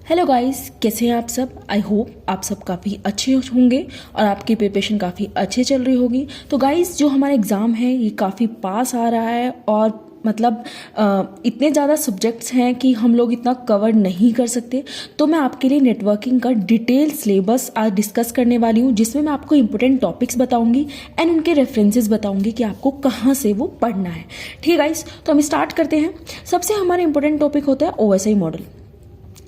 Hello guys, कैसे हैं आप सब। आई होप आप सब काफ़ी अच्छे होंगे और आपकी प्रिपरेशन काफ़ी अच्छे चल रही होगी। तो गाइस, जो हमारा एग्ज़ाम है ये काफ़ी पास आ रहा है और मतलब इतने ज़्यादा सब्जेक्ट्स हैं कि हम लोग इतना कवर नहीं कर सकते। तो मैं आपके लिए नेटवर्किंग का डिटेल सिलेबस आज डिस्कस करने वाली हूँ, जिसमें मैं आपको इंपॉर्टेंट टॉपिक्स बताऊंगी एंड उनके रेफरेंसेस बताऊंगी कि आपको कहाँ से वो पढ़ना है। ठीक है गाइस, तो हम स्टार्ट करते हैं। सबसे हमारा इंपॉर्टेंट टॉपिक होता है OSI मॉडल।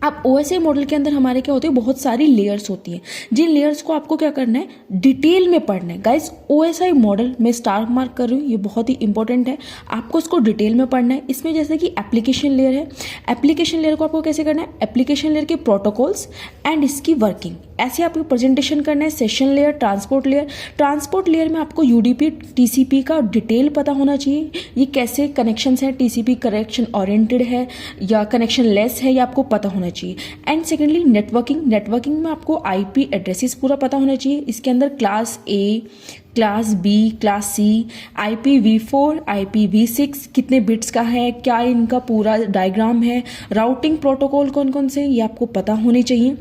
अब OSI मॉडल के अंदर हमारे क्या होते हैं, बहुत सारी लेयर्स होती हैं, जिन लेयर्स को आपको क्या करना है, डिटेल में पढ़ना है। गाइस, OSI मॉडल में स्टार मार्क कर रही हूँ, ये बहुत ही इंपॉर्टेंट है, आपको इसको डिटेल में पढ़ना है। इसमें जैसे कि एप्लीकेशन लेयर है, एप्लीकेशन लेयर को आपको कैसे करना है, एप्लीकेशन लेयर के प्रोटोकॉल्स एंड इसकी वर्किंग, ऐसे आपको प्रेजेंटेशन करना है। Session layer, transport layer, transport layer में आपको UDP TCP का डिटेल पता होना चाहिए, ये कैसे कनेक्शंस है, TCP कनेक्शन ओरिएंटेड है या कनेक्शन लेस है, ये आपको पता होना चाहिए। एंड सेकेंडली नेटवर्किंग, नेटवर्किंग में आपको IP एड्रेसेस पूरा पता होना चाहिए। इसके अंदर class A, class B, class C, IPv4, IPv6 कितने बिट्स का है, क्या इनका पूरा डायग्राम है, राउटिंग प्रोटोकॉल कौन कौन से, ये आपको पता होने चाहिए।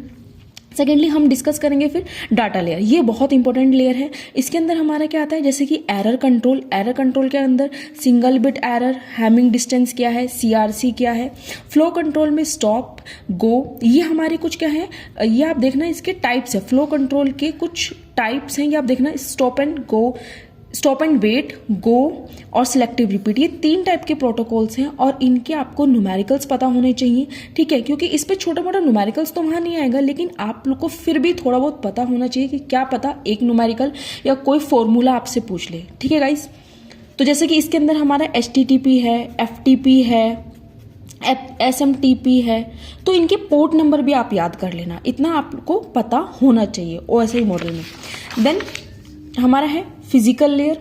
सेकेंडली हम डिस्कस करेंगे फिर डाटा लेयर, ये बहुत इंपॉर्टेंट लेयर है। इसके अंदर हमारा क्या आता है, जैसे कि एरर कंट्रोल, एरर कंट्रोल के अंदर single bit error, Hamming distance क्या है, CRC क्या है, फ्लो कंट्रोल में स्टॉप, गो, ये हमारे कुछ क्या है, ये आप देखना इसके टाइप्स है, फ्लो कंट्रोल के कुछ टाइप्स हैं, ये आप देखना stop and go, stop and wait, go और सिलेक्टिव रिपीट, ये 3 टाइप के प्रोटोकॉल्स हैं और इनके आपको न्यूमेरिकल्स पता होने चाहिए। ठीक है, क्योंकि इस पे छोटा मोटा न्यूमेरिकल्स तो वहाँ नहीं आएगा, लेकिन आप लोग को फिर भी थोड़ा बहुत पता होना चाहिए कि क्या पता एक न्यूमेरिकल या कोई फॉर्मूला आपसे पूछ ले। ठीक है गाइस, तो जैसे कि इसके अंदर हमारा HTTP है, FTP है, SMTP है, तो इनके पोर्ट नंबर भी आप याद कर लेना, इतना आपको पता होना चाहिए OSI मॉडल में। देन हमारा है फिजिकल लेयर।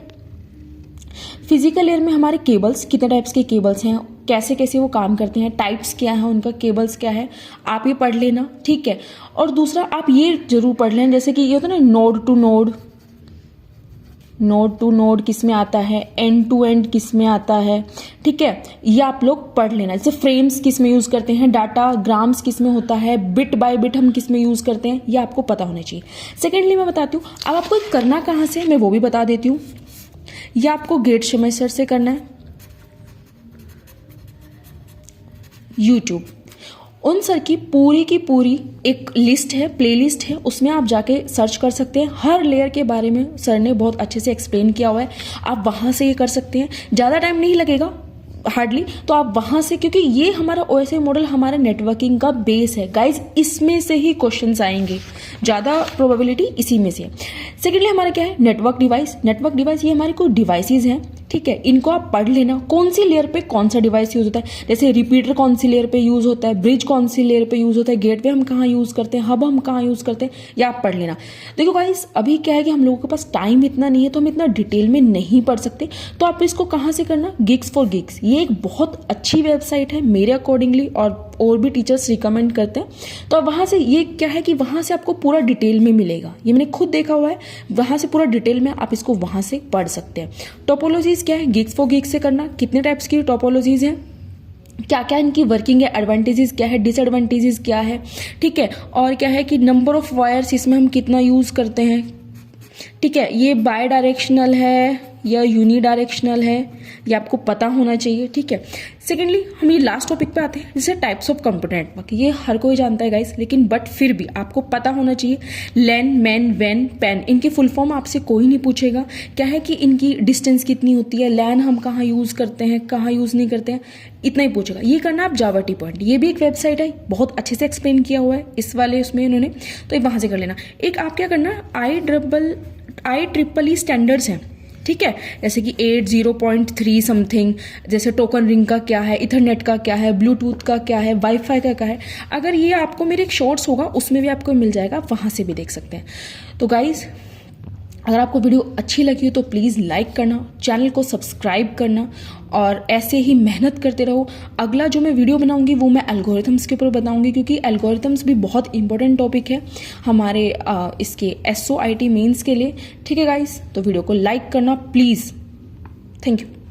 फिजिकल लेयर में हमारे केबल्स, कितने टाइप्स के केबल्स हैं, कैसे कैसे वो काम करते हैं, टाइप्स क्या है उनका, केबल्स क्या है, आप ये पढ़ लेना। ठीक है, और दूसरा आप ये जरूर पढ़ लेना, जैसे कि ये होता है ना node to node, node to node किस में आता है, एंड टू एंड किस में आता है। ठीक है, ये आप लोग पढ़ लेना। जैसे फ्रेम्स किस में यूज करते हैं, डाटा ग्राम्स किस में होता है, बिट बाय बिट हम किस में यूज करते हैं, ये आपको पता होना चाहिए। सेकेंडली मैं बताती हूँ, अब आपको करना कहाँ से, मैं वो भी बता देती हूँ। ये आपको गेट सेमेस्टर से करना है, YouTube। उन सर की पूरी एक लिस्ट है, प्लेलिस्ट है, उसमें आप जाके सर्च कर सकते हैं। हर लेयर के बारे में सर ने बहुत अच्छे से एक्सप्लेन किया हुआ है, आप वहाँ से ये कर सकते हैं। ज़्यादा टाइम नहीं लगेगा हार्डली, तो आप वहाँ से, क्योंकि ये हमारा OSI मॉडल हमारे नेटवर्किंग का बेस है गाइज, इसमें से ही क्वेश्चंस आएंगे, ज़्यादा प्रोबेबिलिटी इसी में से है। सेकेंडली हमारा क्या है, नेटवर्क डिवाइस। नेटवर्क डिवाइस ये हमारे कुछ डिवाइसेज हैं, ठीक है, इनको आप पढ़ लेना, कौन सी लेयर पे कौन सा डिवाइस यूज होता है, जैसे रिपीटर कौन सी लेयर पे यूज होता है, ब्रिज कौन सी लेयर पे यूज होता है, गेटवे हम कहाँ यूज करते हैं, हब हम कहाँ यूज करते हैं, या आप पढ़ लेना। देखो गाइस, अभी क्या है कि हम लोगों के पास टाइम इतना नहीं है, तो हम इतना डिटेल में नहीं पढ़ सकते, तो आप इसको कहाँ से करना, Gigs for Geeks, ये एक बहुत अच्छी वेबसाइट है मेरे अकॉर्डिंगली, और भी टीचर्स रिकमेंड करते हैं। तो वहाँ से ये क्या है कि वहाँ से आपको पूरा डिटेल में मिलेगा, ये मैंने खुद देखा हुआ है, वहाँ से पूरा डिटेल में आप इसको वहाँ से पढ़ सकते हैं। टोपोलॉजीज क्या है, Gigs for Geeks से करना, कितने टाइप्स की टोपोलॉजीज हैं, क्या क्या इनकी वर्किंग है, एडवांटेजेस क्या है, डिसएडवांटेजेस क्या है। ठीक है, और क्या है कि नंबर ऑफ वायर्स इसमें हम कितना यूज करते हैं। ठीक है, ये बाय डायरेक्शनल है या यूनी डायरेक्शनल है, ये आपको पता होना चाहिए। ठीक है, सेकेंडली हम ये लास्ट टॉपिक पे आते हैं, जैसे टाइप्स ऑफ कंप्यूटर नेटवर्क। ये हर कोई जानता है गाइस, लेकिन बट फिर भी आपको पता होना चाहिए। लैन, मैन, वैन, पैन, इनकी फुल फॉर्म आपसे कोई नहीं पूछेगा। क्या है कि इनकी डिस्टेंस कितनी होती है, लैन हम कहाँ यूज करते हैं, कहाँ यूज नहीं करते हैं, इतना ही पूछेगा। ये करना आप जावा टी पॉइंट, ये भी एक वेबसाइट है, बहुत अच्छे से एक्सप्लेन किया हुआ है इस वाले उसमें इन्होंने, तो वहां से कर लेना। एक आप क्या करना, IEEE स्टैंडर्ड्स हैं, ठीक है, जैसे कि 8.0.3 समथिंग, जैसे टोकन रिंग का क्या है, इथरनेट का क्या है, ब्लूटूथ का क्या है, वाईफाई का क्या है। अगर ये आपको मेरे एक शॉर्ट्स होगा उसमें भी आपको मिल जाएगा, वहां से भी देख सकते हैं। तो गाइज, अगर आपको वीडियो अच्छी लगी हो तो प्लीज़ लाइक करना, चैनल को सब्सक्राइब करना और ऐसे ही मेहनत करते रहो। अगला जो मैं वीडियो बनाऊंगी वो मैं एल्गोरिथम्स के ऊपर बताऊंगी, क्योंकि एल्गोरिथम्स भी बहुत इंपॉर्टेंट टॉपिक है हमारे इसके SOIT मेंस के लिए। ठीक है गाइस, तो वीडियो को लाइक करना प्लीज़। Thank you.